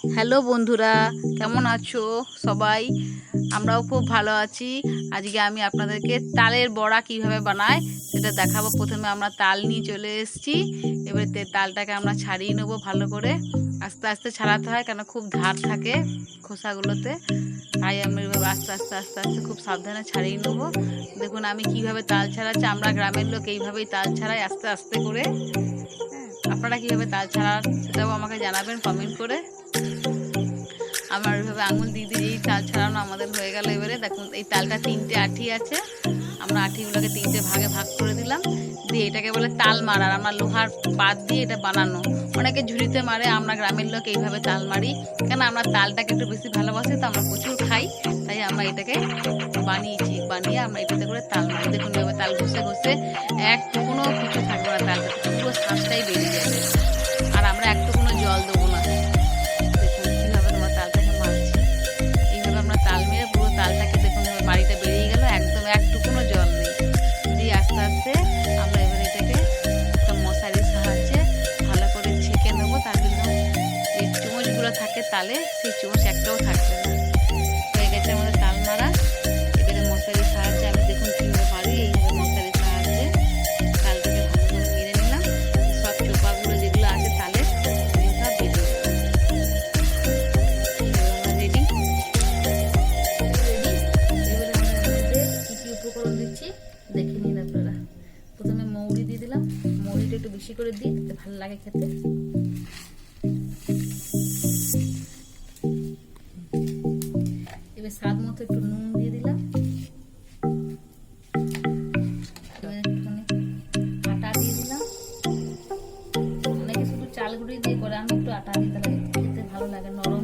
Hello বন্ধুরা, কেমন আছো সবাই? আমরাও খুব ভালো আছি। আজকে আমি আপনাদেরকে তালের বড়া কিভাবে বানায় সেটা দেখাবো। প্রথমে আমরা তাল নিয়ে চলে এসেছি। এবারে তালটাকে আমরা ছাড়িয়ে নেবো ভালো করে। আস্তে আস্তে ছাড়াতে হয়, কেন খুব ধার থাকে খোসাগুলোতে। তাই আমি এভাবে আস্তে আস্তে আস্তে আস্তে খুব সাবধানে ছাড়িয়ে নেবো। দেখুন আমি কিভাবে তাল ছাড়াচ্ছি। আমরা গ্রামের লোক এইভাবেই তাল ছাড়াই, আস্তে আস্তে করে। হ্যাঁ, আপনারা কীভাবে তাল ছাড়ান সেটাও আমাকে জানাবেন কমেন্ট করে। আমার ওইভাবে আঙুল দিয়ে দিয়ে এই তাল ছাড়ানো আমাদের হয়ে গেল। এবারে দেখুন এই তালটা 3টে আঠি আছে, আমরা আঠিগুলোকে 3টে ভাগে ভাগ করে দিলাম। দিয়ে এটাকে বলে তাল মারার। আমরা লোহার পাত দিয়ে এটা বানানো। অনেকে ঝুড়িতে মারে, আমরা গ্রামের লোক এইভাবে তাল মারি। কেন আমরা তালটাকে একটু বেশি ভালোবাসি, তো আমরা প্রচুর খাই। তাই আমরা এটাকে বানিয়েছি, বানিয়ে আমরা এটাতে করে তাল মারি। দেখুন এভাবে তাল ঘষে ঘষে কোনো কিছু থাকবে না, তালটা পুরো শ্বাসটাই বেরিয়ে যাবে। আর আমরা একটুকুনো জল দেবো না। দেখুন কীভাবে তোমার তালটাকে মারছি। এইভাবে আমরা তাল মেরে পুরো তালটাকে দেখুন এবার বাড়িটা বেরিয়ে গেল, একদম একটুকুনো জল নেই। দিয়ে আস্তে আস্তে আমরা এবার এটাকে একটা মশারির সাহায্যে ভালো করে ছেঁকে নেবো। তার জন্য যে চামচগুলো থাকে তালে, সেই চামচ একটাও থাকবে না। হয়ে গেছে আমাদের তাল মারা। এবারে মশারির সাহায্যে আমি দেখুন কীভাবে মারি। এইভাবে মশারির সাহায্যে তালটাকে ভালো করে মেরে নিলাম। সব চোপাগুলো যেগুলো আছে তালের, সেগুলো সব বেরিয়ে গেল। রেডি। এবারে আমরা এর মধ্যে কী কী উপকরণ দিচ্ছি দেখে নিন আপনারা। প্রথমে মৌরি দিয়ে দিলাম। মৌরিটা একটু বেশি করে দিই, তাতে ভালো লাগে খেতে। এবার স্বাদ মতো একটু নুন দিয়ে দিলাম। এবার একটুখানি আটা দিয়ে দিলাম। অনেকে শুধু চাল গুঁড়ি দিয়ে করে, আমি একটু আটা দিতে লাগে, খেতে ভালো লাগে, নরম